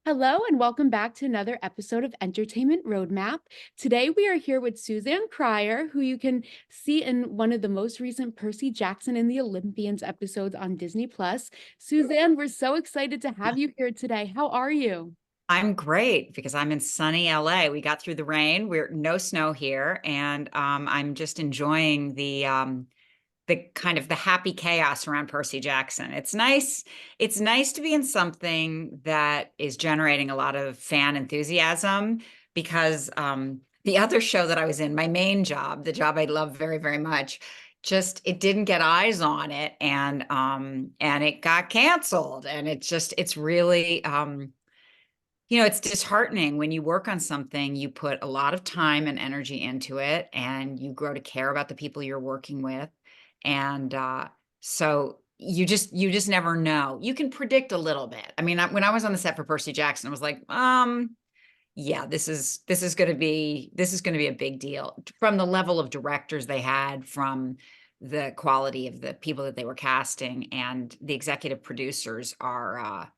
Hello, and welcome back to another episode of Entertainment Roadmap. Today, we are here with Suzanne Cryer, who you can see in one of the most recent Percy Jackson and the Olympians episodes on Disney Plus. Suzanne, we're so excited to have you here today. How are you? I'm great because I'm in sunny LA. We got through the rain. We're no snow here, and I'm just enjoying the kind of the happy chaos around Percy Jackson. It's nice. It's nice to be in something that is generating a lot of fan enthusiasm because the other show that I was in, my main job, the job I love very, very much, just it didn't get eyes on it, and it got canceled, and it's really it's disheartening when you work on something, you put a lot of time and energy into it, and you grow to care about the people you're working with. And so you just never know. You can predict a little bit. I mean, when I was on the set for Percy Jackson, I was like, yeah, this is going to be a big deal from the level of directors they had, from the quality of the people that they were casting, and the executive producers are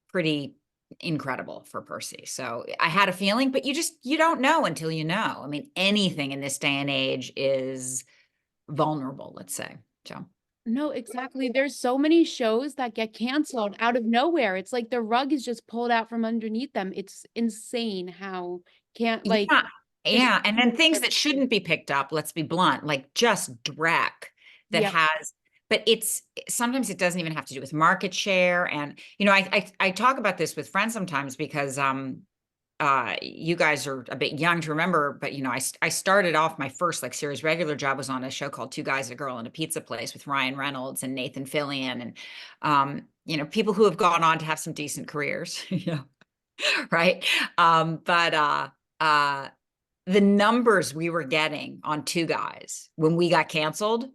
pretty incredible for Percy. So I had a feeling, but you don't know until you know. I mean, anything in this day and age is vulnerable, let's say. So No, exactly. There's so many shows that get canceled out of nowhere. It's like the rug is just pulled out from underneath them. It's insane how can't like yeah, there's yeah. And then things that shouldn't be picked up, let's be blunt, like just dreck that yeah. has, but it's sometimes it doesn't even have to do with market share. And I talk about this with friends sometimes because you guys are a bit young to remember, but I started off, my first like series regular job was on a show called Two Guys, a Girl, and a Pizza Place with Ryan Reynolds and Nathan Fillion, and people who have gone on to have some decent careers, right? But the numbers we were getting on Two Guys when we got canceled,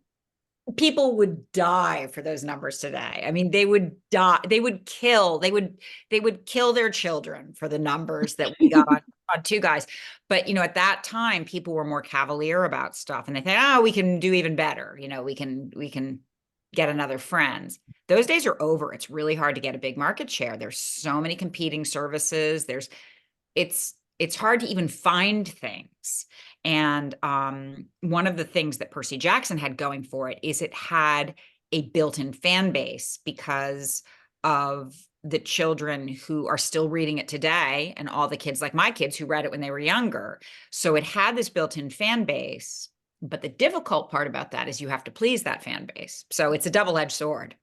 people would die for those numbers today. I mean, they would die. They would kill their children for the numbers that we got on Two Guys. But at that time, people were more cavalier about stuff, and they think, oh, we can do even better. We can get another Friends. Those days are over. It's really hard to get a big market share. There's so many competing services. It's hard to even find things. And one of the things that Percy Jackson had going for it is it had a built-in fan base because of the children who are still reading it today, and all the kids like my kids who read it when they were younger. So it had this built-in fan base. But the difficult part about that is you have to please that fan base. So it's a double-edged sword.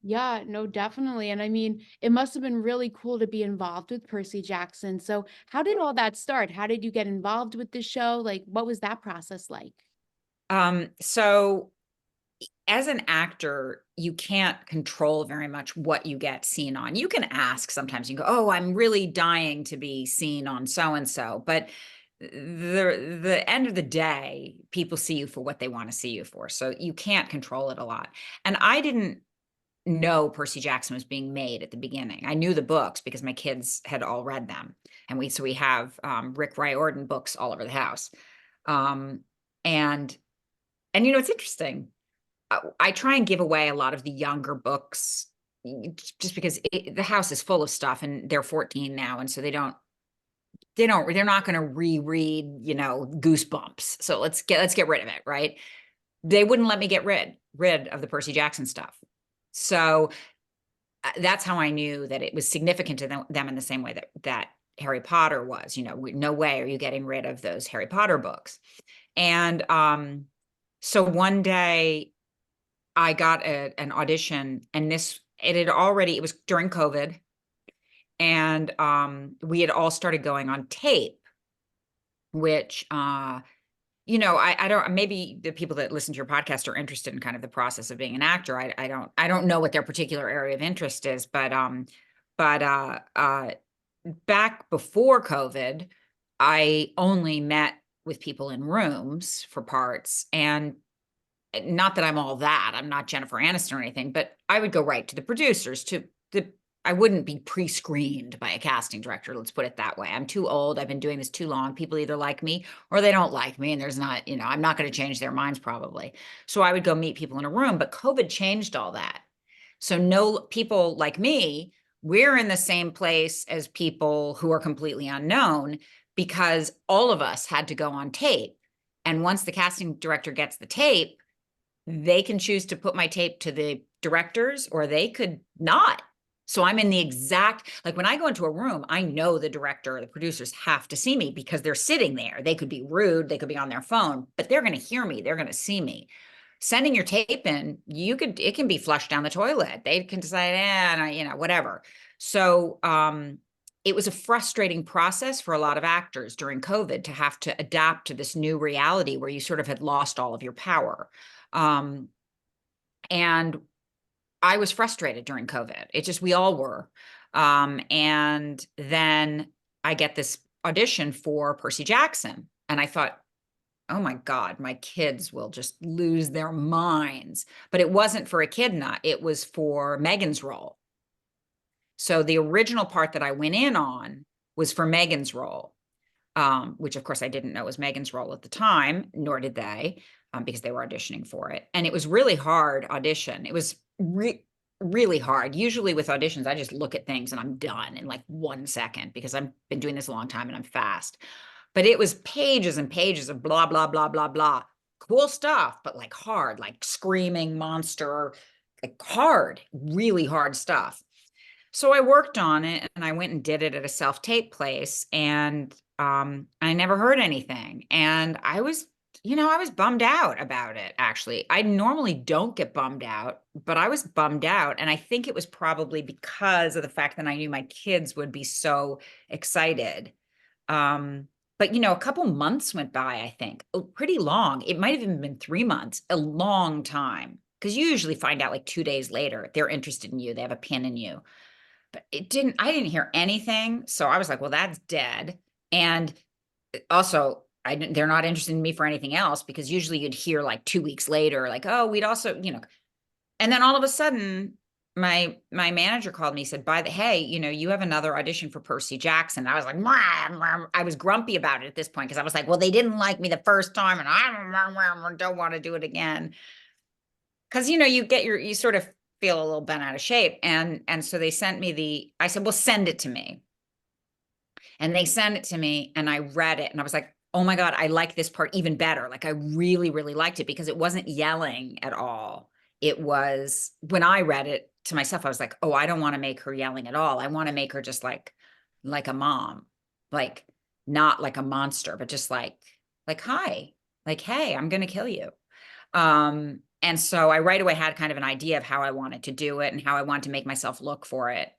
Yeah, no, definitely. And I mean, it must have been really cool to be involved with Percy Jackson. So, how did all that start? How did you get involved with the show? Like, what was that process like? So as an actor, you can't control very much what you get seen on. You can ask sometimes, you go, oh, I'm really dying to be seen on so and so. But the end of the day, people see you for what they want to see you for. So you can't control it a lot. And I didn't know Percy Jackson was being made at the beginning. I knew the books because my kids had all read them. And we have Rick Riordan books all over the house. Um, and it's interesting. I try and give away a lot of the younger books just because the house is full of stuff, and they're 14 now. And so they're not going to reread, Goosebumps. So let's get rid of it. Right. They wouldn't let me get rid of the Percy Jackson stuff. So that's how I knew that it was significant to them in the same way that Harry Potter was. No way are you getting rid of those Harry Potter books. And so one day I got an audition, and it was during COVID, and we had all started going on tape, which I don't, maybe the people that listen to your podcast are interested in kind of the process of being an actor. I don't know what their particular area of interest is, but back before COVID, I only met with people in rooms for parts. And not that I'm all that, I'm not Jennifer Aniston or anything, but I would go right to the producers, I wouldn't be pre-screened by a casting director. Let's put it that way. I'm too old. I've been doing this too long. People either like me or they don't like me. And there's not, I'm not going to change their minds probably. So I would go meet people in a room, but COVID changed all that. So no, people like me we're in the same place as people who are completely unknown because all of us had to go on tape. And once the casting director gets the tape, they can choose to put my tape to the directors or they could not. So I'm in the exact, like when I go into a room, I know the director or the producers have to see me because they're sitting there. They could be rude, they could be on their phone, but they're going to hear me, they're going to see me. Sending your tape in, it can be flushed down the toilet. They can decide, whatever. So it was a frustrating process for a lot of actors during COVID to have to adapt to this new reality where you sort of had lost all of your power. And I was frustrated during COVID. We all were. And then I get this audition for Percy Jackson. And I thought, oh my God, my kids will just lose their minds. But it wasn't for Echidna, it was for Megan's role. So the original part that I went in on was for Megan's role, which of course I didn't know was Megan's role at the time, nor did they, because they were auditioning for it. And it was really hard audition. It was really hard. Usually with auditions, I just look at things and I'm done in like 1 second because I've been doing this a long time and I'm fast. But it was pages and pages of blah, blah, blah, blah, blah. Cool stuff, but like hard, like screaming monster, like hard, really hard stuff. So I worked on it and I went and did it at a self-tape place and I never heard anything. And I was bummed out about it, actually. I normally don't get bummed out, but I was bummed out. And I think it was probably because of the fact that I knew my kids would be so excited. But, a couple months went by, I think, pretty long. It might have even been 3 months, a long time. Because you usually find out like 2 days later, they're interested in you, they have a pin in you. But I didn't hear anything. So I was like, well, that's dead. And also, they're not interested in me for anything else because usually you'd hear like 2 weeks later, like, oh, we'd also, and then all of a sudden, my manager called me, said, hey, you have another audition for Percy Jackson. I was like, I was grumpy about it at this point because I was like, well, they didn't like me the first time and I don't want to do it again. Because, you sort of feel a little bent out of shape. And so they sent me I said, well, send it to me. And they sent it to me and I read it and I was like, oh my God, I like this part even better. Like I really, really liked it because it wasn't yelling at all. It was, when I read it to myself, I was like, oh, I don't want to make her yelling at all. I want to make her just like a mom, like not like a monster, but just like, hi, like, hey, I'm going to kill you. And so I right away had kind of an idea of how I wanted to do it and how I wanted to make myself look for it,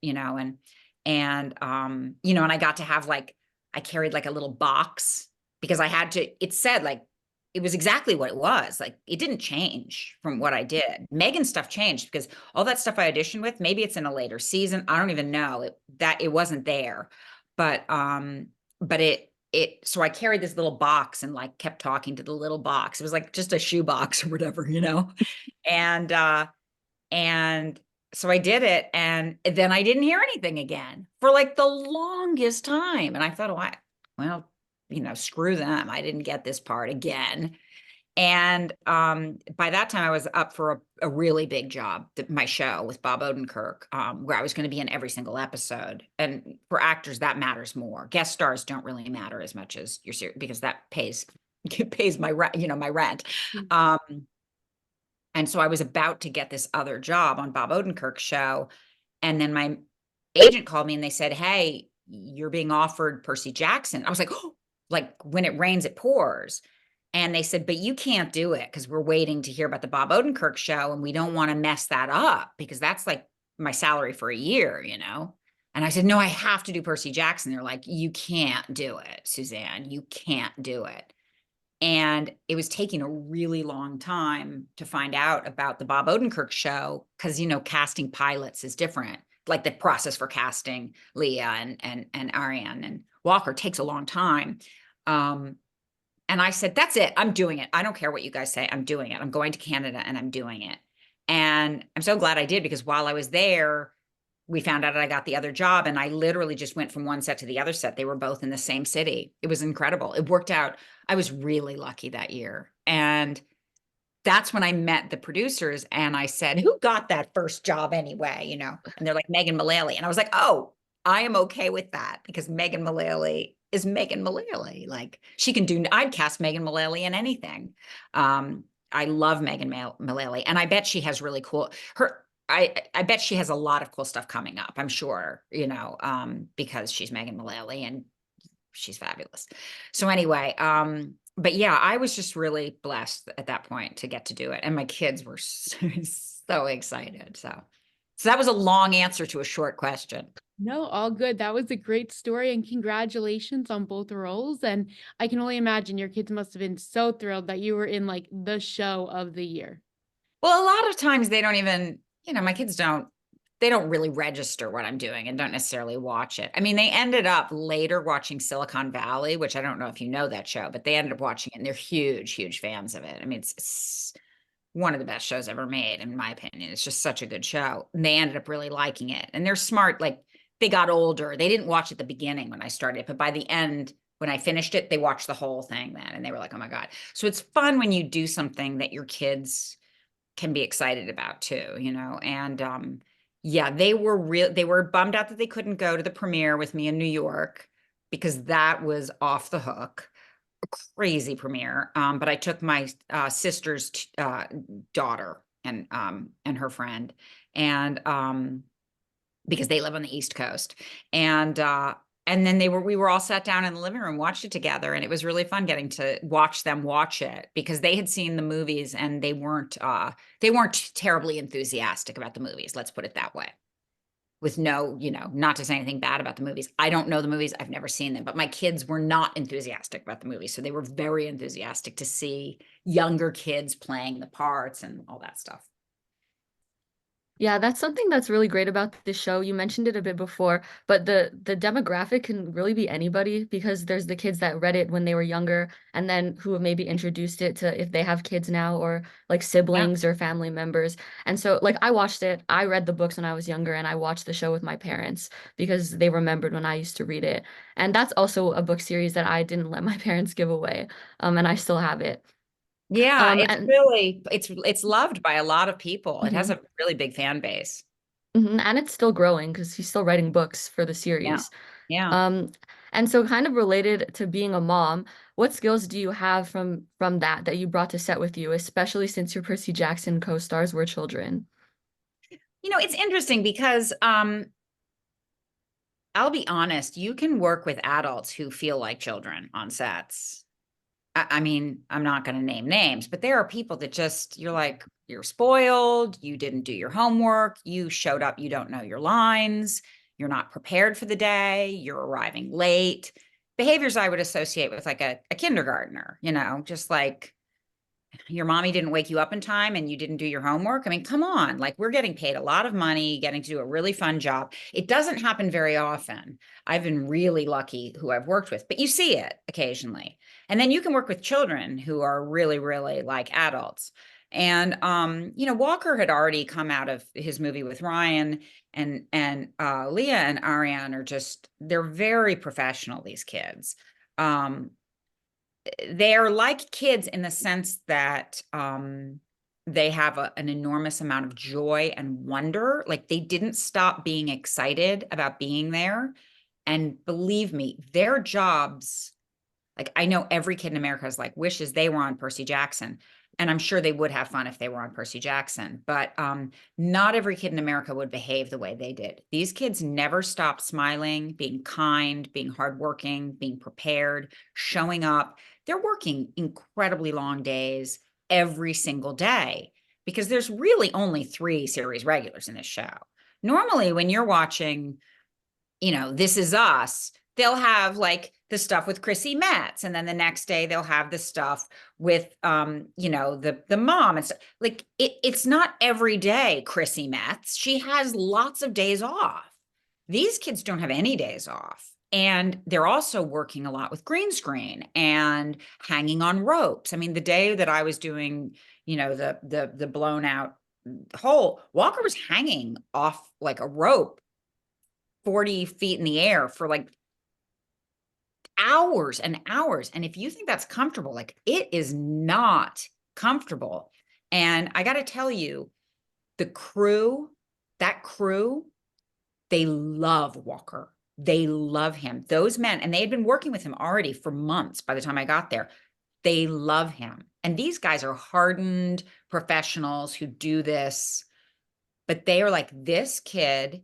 and I got to have I carried like a little box because it said like, it was exactly what it was. Like, it didn't change from what I did. Megan's stuff changed because all that stuff I auditioned with, maybe it's in a later season. I don't even know it wasn't there, but so I carried this little box and like kept talking to the little box. It was like just a shoe box or whatever, and, and so I did it. And then I didn't hear anything again for like the longest time. And I thought, oh, well, screw them. I didn't get this part again. And by that time I was up for a really big job, my show with Bob Odenkirk, where I was going to be in every single episode. And for actors, that matters more. Guest stars don't really matter as much as because that pays my rent, my rent. And so I was about to get this other job on Bob Odenkirk's show. And then my agent called me and they said, hey, you're being offered Percy Jackson. I was like, oh, like when it rains, it pours. And they said, but you can't do it because we're waiting to hear about the Bob Odenkirk show. And we don't want to mess that up because that's like my salary for a year, And I said, no, I have to do Percy Jackson. They're like, you can't do it, Suzanne. You can't do it. And it was taking a really long time to find out about the Bob Odenkirk show because, casting pilots is different. Like the process for casting Leah and Ariane and Walker takes a long time. And I said, that's it. I'm doing it. I don't care what you guys say. I'm doing it. I'm going to Canada and I'm doing it. And I'm so glad I did because while I was there, we found out I got the other job and I literally just went from one set to the other set. They were both in the same city. It was incredible. It worked out. I was really lucky that year. And that's when I met the producers and I said, who got that first job anyway? And they're like, Megan Mullally. And I was like, oh, I am okay with that because Megan Mullally is Megan Mullally. Like she can do, I'd cast Megan Mullally in anything. I love Megan Mullally, and I bet she has really cool, I bet she has a lot of cool stuff coming up. I'm sure, because she's Megan Mullally and she's fabulous. So anyway, but yeah, I was just really blessed at that point to get to do it. And my kids were so excited. So that was a long answer to a short question. No, all good. That was a great story and congratulations on both roles. And I can only imagine your kids must have been so thrilled that you were in like the show of the year. Well, a lot of times they don't even, my kids they don't really register what I'm doing and don't necessarily watch it. I mean, they ended up later watching Silicon Valley, which I don't know if you know that show, but they ended up watching it and they're huge, huge fans of it. I mean, it's one of the best shows ever made, in my opinion. It's just such a good show. And they ended up really liking it. And they're smart. Like they got older. They didn't watch at the beginning when I started, but by the end, when I finished it, they watched the whole thing then. And they were like, oh my God. So it's fun when you do something that your kids can be excited about too, and yeah, they were bummed out that they couldn't go to the premiere with me in New York because that was off the hook, a crazy premiere. But I took my sister's daughter and her friend, and because they live on the East Coast. And then we were all sat down in the living room, watched it together. And it was really fun getting to watch them watch it because they had seen the movies and they weren't terribly enthusiastic about the movies. Let's put it that way. With no, not to say anything bad about the movies. I don't know the movies. I've never seen them, but my kids were not enthusiastic about the movies. So they were very enthusiastic to see younger kids playing the parts and all that stuff. Yeah, that's something that's really great about this show. You mentioned it a bit before, but the demographic can really be anybody because there's the kids that read it when they were younger and then who have maybe introduced it to if they have kids now or like Yeah. siblings or family members. And so like I watched it, I read the books when I was younger and I watched the show with my parents because they remembered when I used to read it. And that's also a book series that I didn't let my parents give away. And I still have it. Yeah, it's And really it's loved by a lot of people. It has mhm. a really big fan base. And it's still growing because he's still writing books for the Yeah. series. Yeah. Um, and so kind of related to being a mom, what skills do you have from that you brought to set with you, especially since your Percy Jackson co-stars were children? It's interesting because I'll be honest, you can work with adults who feel like children on sets. I mean, I'm not going to name names, but there are people that just, you're like, you're spoiled, you didn't do your homework, you showed up, you don't know your lines, you're not prepared for the day, you're arriving late. Behaviors I would associate with like a kindergartner, just like your mommy didn't wake you up in time and you didn't do your homework. I mean, come on, like we're getting paid a lot of money, getting to do a really fun job. It doesn't happen very often. I've been really lucky who I've worked with, but you see it occasionally. And then you can work with children who are really, really like adults. And Walker had already come out of his movie with Ryan, and Leah and Ariane are just, they're very professional, these kids. They're like kids in the sense that they have an enormous amount of joy and wonder. Like they didn't stop being excited about being there. And believe me, their jobs, like I know every kid in America is like wishes they were on Percy Jackson. And I'm sure they would have fun if they were on Percy Jackson, but not every kid in America would behave the way they did. These kids never stopped smiling, being kind, being hardworking, being prepared, showing up. They're working incredibly long days every single day because there's really only 3 series regulars in this show. Normally, when you're watching This Is Us, they'll have like the stuff with Chrissy Metz, and then the next day they'll have the stuff with the mom and stuff. Like it's not every day Chrissy Metz. She has lots of days off. These kids don't have any days off. And they're also working a lot with green screen and hanging on ropes. I mean, the day that I was doing, the blown out hole, Walker was hanging off like a rope 40 feet in the air for like hours and hours. And if you think that's comfortable, like it is not comfortable. And I got to tell you, the crew, that crew, they love Walker. They love him. Those men, and they had been working with him already for months by the time I got there. They love him. And these guys are hardened professionals who do this, but they are like, this kid,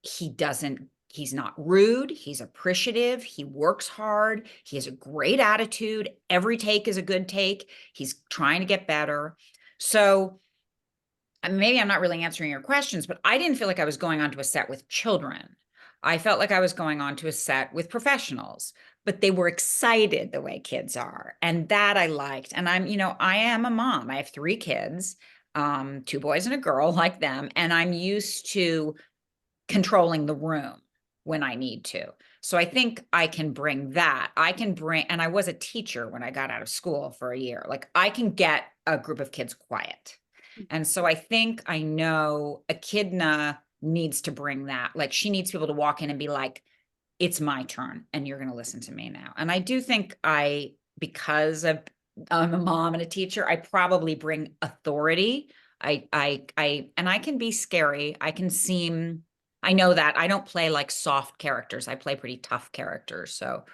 he's not rude. He's appreciative. He works hard. He has a great attitude. Every take is a good take. He's trying to get better. So maybe I'm not really answering your questions, but I didn't feel like I was going onto a set with children. I felt like I was going onto a set with professionals, but they were excited the way kids are. And that I liked. And I am a mom. I have 3 kids, 2 boys and a girl like them. And I'm used to controlling the room when I need to. So I think I can bring that. And I was a teacher when I got out of school for a year. Like I can get a group of kids quiet. And so I think I know Echidna needs to bring that. Like she needs people to walk in and be like, it's my turn and you're going to listen to me now. And I do think because I'm a mom and a teacher, I probably bring authority. And I can be scary. I know that I don't play like soft characters. I play pretty tough characters. So,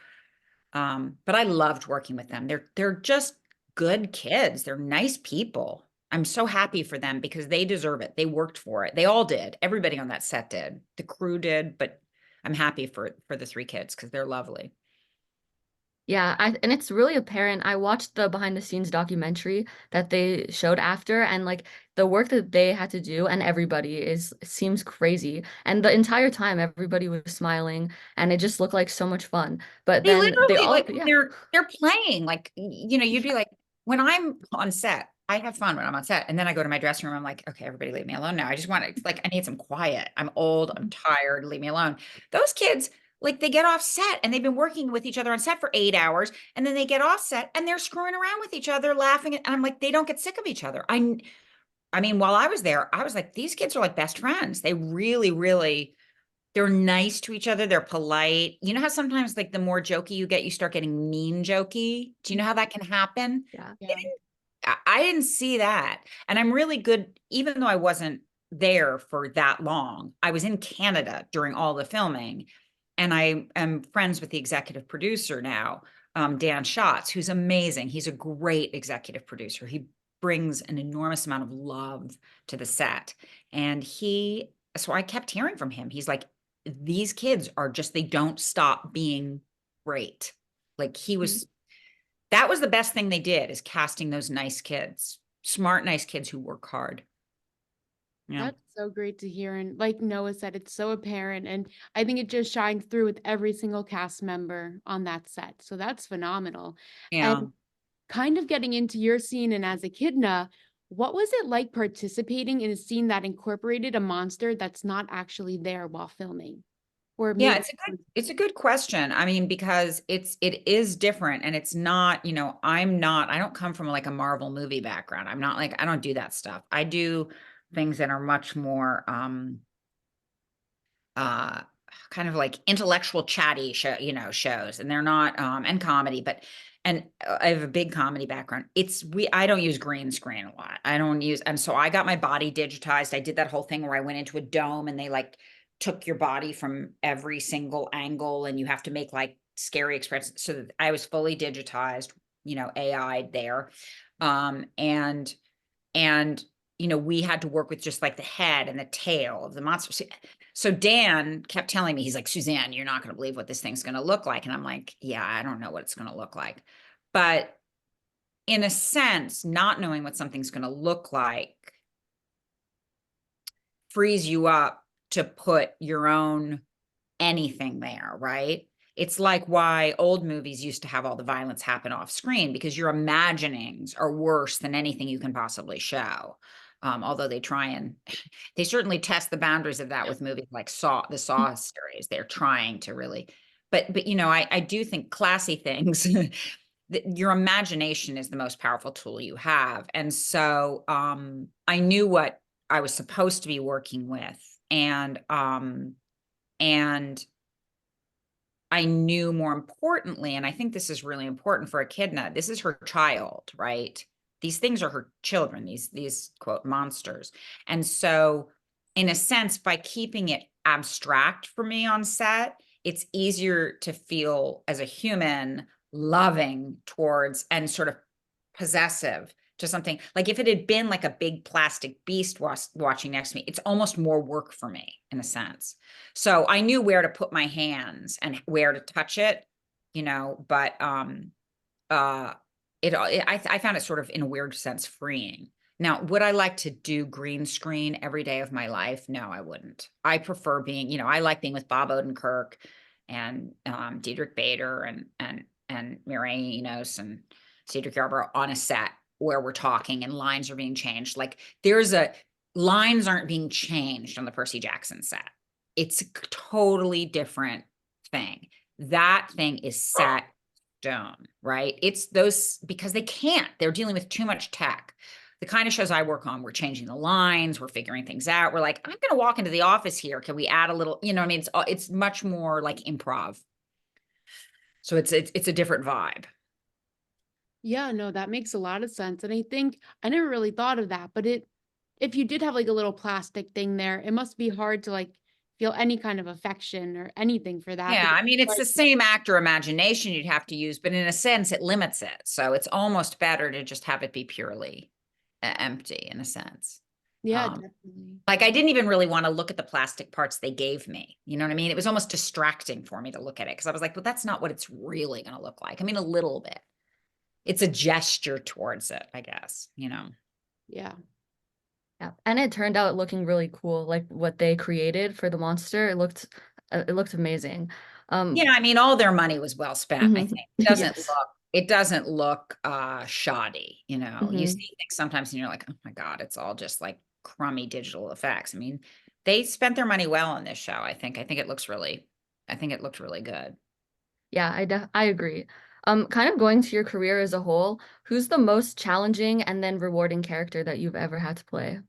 but I loved working with them. They're just good kids. They're nice people. I'm so happy for them because they deserve it. They worked for it. They all did. Everybody on that set did. The crew did, but I'm happy for the 3 kids because they're lovely. Yeah, and it's really apparent. I watched the behind the scenes documentary that they showed after, and like the work that they had to do, and everybody seems crazy. And the entire time, everybody was smiling, and it just looked like so much fun. But They then they literally all, like when yeah, they're playing, like you'd be like, when I'm on set, I have fun when I'm on set. And then I go to my dressing room, I'm like, okay, everybody leave me alone now. I just want to like I need some quiet. I'm old, I'm tired, leave me alone. Those kids, like they get off set and they've been working with each other on set for 8 hours, and then they get off set and they're screwing around with each other, laughing, and I'm like, they don't get sick of each other. I mean, while I was there, I was like, these kids are like best friends. They really, really they're nice to each other. They're polite. You know how sometimes like the more jokey you get, you start getting mean jokey. Do you know how that can happen? yeah. Yeah. I didn't see that. And I'm really good, even though I wasn't there for that long. I was in Canada during all the filming. And I am friends with the executive producer now, Dan Schatz, who's amazing. He's a great executive producer. He brings an enormous amount of love to the set. So I kept hearing from him. He's like, these kids are just, they don't stop being great. Like that was the best thing they did, is casting those nice kids, smart, nice kids who work hard. Yeah. That's so great to hear. And like Noah said, it's so apparent. And I think it just shines through with every single cast member on that set. So that's phenomenal. Yeah. And kind of getting into your scene and as Echidna, what was it like participating in a scene that incorporated a monster that's not actually there while filming? Or Yeah, maybe it's a good question. I mean, because it is different, and it's not, I don't come from like a Marvel movie background. I'm not like, I don't do that stuff. I do things that are much more uh kind of like intellectual chatty shows, and they're not and comedy, but and I have a big comedy background. I don't use green screen a lot. I don't use And so I got my body digitized. I did that whole thing where I went into a dome and they like took your body from every single angle and you have to make like scary expressions. So that I was fully digitized, AI there. And we had to work with just like the head and the tail of the monster. So Dan kept telling me, he's like, Suzanne, you're not going to believe what this thing's going to look like. And I'm like, yeah, I don't know what it's going to look like. But in a sense, not knowing what something's going to look like frees you up to put your own anything there, right? It's like why old movies used to have all the violence happen off screen, because your imaginings are worse than anything you can possibly show. Although they certainly test the boundaries of that with movies like the Saw series. They're trying to really, but I do think classy things, your imagination is the most powerful tool you have. And so I knew what I was supposed to be working with. And I knew, more importantly, and I think this is really important for Echidna, this is her child, right? these things are her children, these quote monsters. And so in a sense, by keeping it abstract for me on set, it's easier to feel as a human loving towards and sort of possessive to something. Like if it had been like a big plastic beast watching next to me, it's almost more work for me in a sense. So I knew where to put my hands and where to touch it, but I found it sort of in a weird sense freeing. Now, would I like to do green screen every day of my life? No, I wouldn't. I prefer being, I like being with Bob Odenkirk and Diedrich Bader and Mireille Enos and Cedric Yarborough on a set where we're talking and lines are being changed. Like lines aren't being changed on the Percy Jackson set. It's a totally different thing. That thing is set stone, right? It's those, because they're dealing with too much tech. The kind of shows I work on, we're changing the lines, we're figuring things out. We're like, I'm going to walk into the office here. Can we add a little, I mean, it's much more like improv. So it's a different vibe. Yeah, no, that makes a lot of sense. And I think I never really thought of that, but if you did have like a little plastic thing there, it must be hard to like feel any kind of affection or anything for that. Yeah, Because I mean, it's like, the same actor imagination you'd have to use, but in a sense, it limits it. So it's almost better to just have it be purely empty in a sense. yeah, Um, definitely. like I didn't even really want to look at the plastic parts they gave me. You know what I mean? It was almost distracting for me to look at it because I was like, well, that's not what it's really going to look like. I mean, a little bit. It's a gesture towards it, I guess, Yeah. Yeah, and it turned out looking really cool. Like what they created for the monster, it looked amazing. Yeah, I mean, all their money was well spent, I Mhm. think. Yes. It doesn't look shoddy, You Mhm. see things sometimes and you're like, oh my God, it's all just like crummy digital effects. I mean, they spent their money well on this show, I think. I think it looked really good. Yeah, I agree. Kind of going to your career as a whole, who's the most challenging and then rewarding character that you've ever had to play?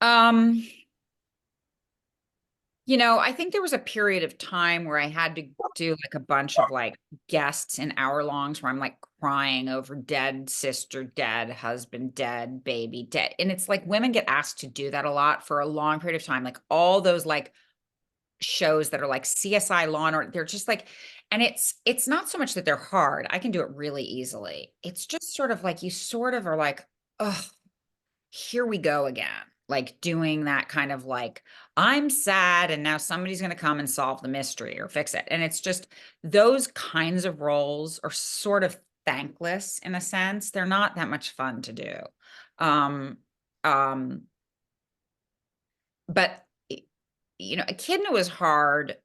Um, I think there was a period of time where I had to do like a bunch of like guests in hour longs where I'm like crying over dead sister, dead husband, dead baby, dead. And it's like women get asked to do that a lot for a long period of time. Like all those like shows that are like CSI Law and Order, they're just like, and it's not so much that they're hard. I can do it really easily. It's just sort of like you sort of are like, oh, here we go again. Like doing that kind of like, I'm sad and now somebody's going to come and solve the mystery or fix it. And it's just those kinds of roles are sort of thankless in a sense. They're not that much fun to do. Um, um, but Echidna was hard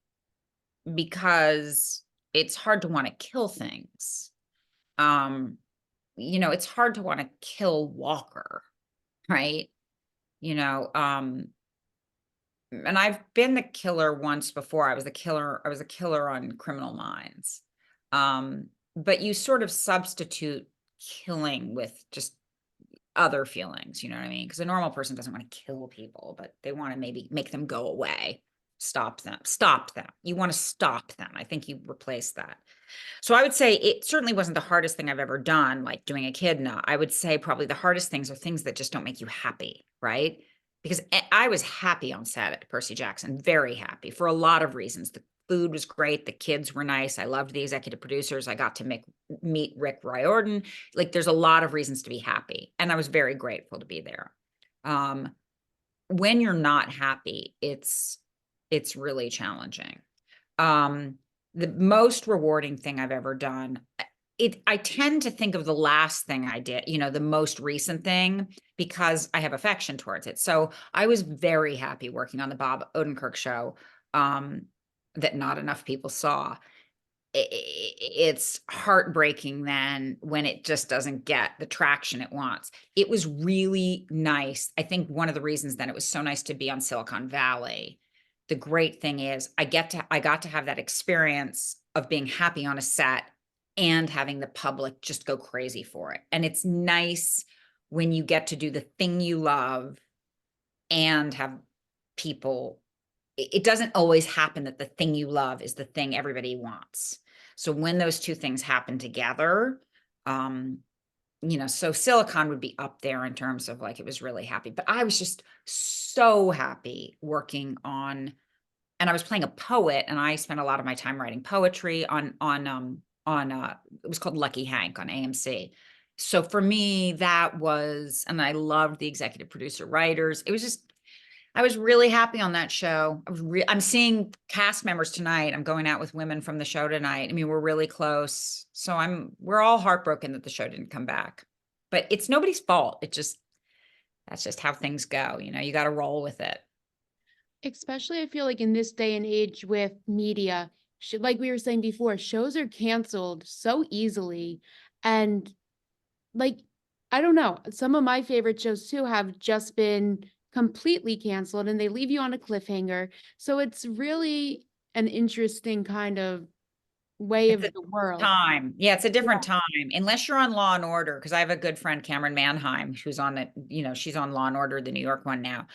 because it's hard to want to kill things. It's hard to want to kill Walker, right? You know, and I've been the killer once before. I was a killer on Criminal Minds. But you sort of substitute killing with just other feelings, you know what I mean? Because a normal person doesn't want to kill people, but they want to maybe make them go away, stop them. You want to stop them. I think you replace that. So I would say it certainly wasn't the hardest thing I've ever done, like doing Echidna. I would say probably the hardest things are things that just don't make you happy, right? Because I was happy on set at Percy Jackson, very happy for a lot of reasons. The food was great. The kids were nice. I loved the executive producers. I got to meet Rick Riordan. Like there's a lot of reasons to be happy. And I was very grateful to be there. When you're not happy, it's really challenging. The most rewarding thing I've ever done, I tend to think of the last thing I did, the most recent thing, because I have affection towards it. So I was very happy working on the Bob Odenkirk show, that not enough people saw. It's heartbreaking then when it just doesn't get the traction it wants. It was really nice. I think one of the reasons that it was so nice to be on Silicon Valley, the great thing is I got to have that experience of being happy on a set and having the public just go crazy for it. And it's nice when you get to do the thing you love and have people. It doesn't always happen that the thing you love is the thing everybody wants. So when those two things happen together, so Silicon would be up there in terms of like, it was really happy, but I was just so happy working on, and I was playing a poet, and I spent a lot of my time writing poetry it was called Lucky Hank on AMC. So for me, that was, and I loved the executive producer writers. It was just, I was really happy on that show. I'm seeing cast members tonight. I'm going out with women from the show tonight. I mean, we're really close. So we're all heartbroken that the show didn't come back, but it's nobody's fault. That's just how things go. You got to roll with it. Especially, I feel like in this day and age with media, like we were saying before, shows are canceled so easily. And like, I don't know, some of my favorite shows too have just been completely canceled and they leave you on a cliffhanger. So it's really an interesting kind of way It's of a the world. time. Yeah, it's a Yeah. different time. Unless you're on Law and Order, because I have a good friend, Cameron Manheim, who's on it, she's on Law and Order, the New York one now.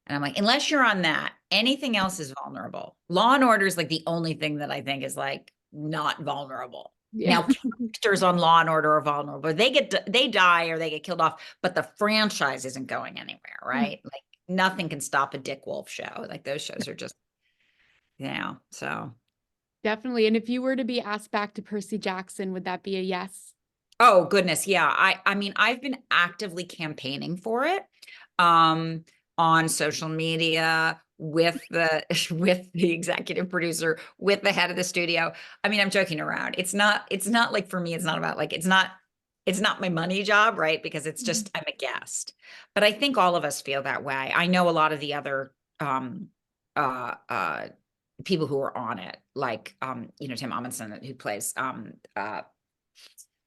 And I'm like, unless you're on that, anything else is vulnerable. Law and Order is like the only thing that I think is like not vulnerable. Yeah. Now, characters on Law and Order are vulnerable. They die or they get killed off, but the franchise isn't going anywhere, right? Like nothing can stop a Dick Wolf show. Like those shows are just, so. Definitely. And if you were to be asked back to Percy Jackson, would that be a yes? Oh goodness, yeah. I mean, I've been actively campaigning for it on social media with the with the executive producer, with the head of the studio. I mean, I'm joking around. It's not like, for me, it's not about like, it's not my money job, right? Because it's just, I'm a guest. But I think all of us feel that way. I know a lot of the other people who are on it, like Tim Amundsen, who plays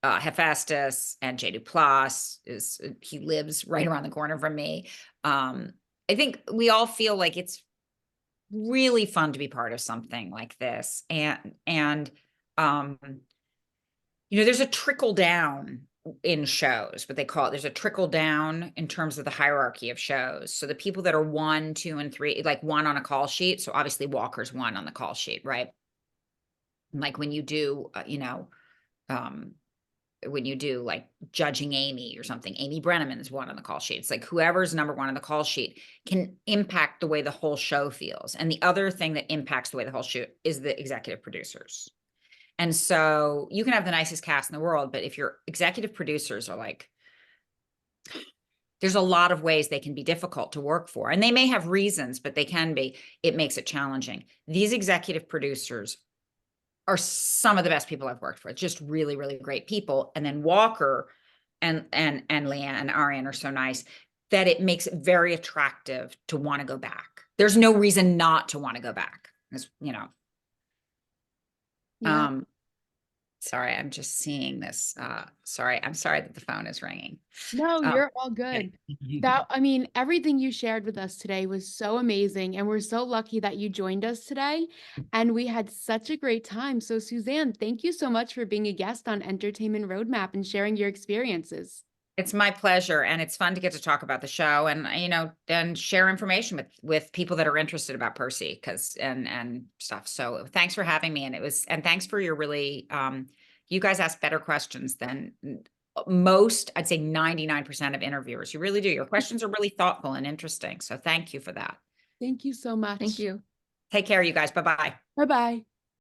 Hephaestus, and J. Duplass he lives right around the corner from me. I think we all feel like it's really fun to be part of something like this. And there's a trickle down in shows, but they call it, there's a trickle down in terms of the hierarchy of shows. So the people that are 1, 2, and 3, like 1 on a call sheet. So obviously Walker's 1 on the call sheet, right? Like when you do, when you do like Judging Amy or something, Amy Brenneman is 1 on the call sheet. It's like whoever's number 1 on the call sheet can impact the way the whole show feels. And the other thing that impacts the way the whole show is the executive producers. And so you can have the nicest cast in the world, but if your executive producers are like, there's a lot of ways they can be difficult to work for, and they may have reasons, but it makes it challenging. These executive producers are some of the best people I've worked for. Just really, really great people. And then Walker and Leanne and Ariane are so nice that it makes it very attractive to want to go back. There's no reason not to want to go back. Yeah. Sorry, I'm just seeing this. Sorry, I'm sorry that the phone is ringing. No, you're all good. I mean, everything you shared with us today was so amazing. And we're so lucky that you joined us today. And we had such a great time. So, Suzanne, thank you so much for being a guest on Entertainment Roadmap and sharing your experiences. It's my pleasure, and it's fun to get to talk about the show and and share information with people that are interested about Percy and stuff. So thanks for having me, and thanks for your really you guys ask better questions than most. I'd say 99% of interviewers. You really do. Your questions are really thoughtful and interesting. So thank you for that. Thank you so much. Thank you. Take care, you guys. Bye-bye. Bye-bye.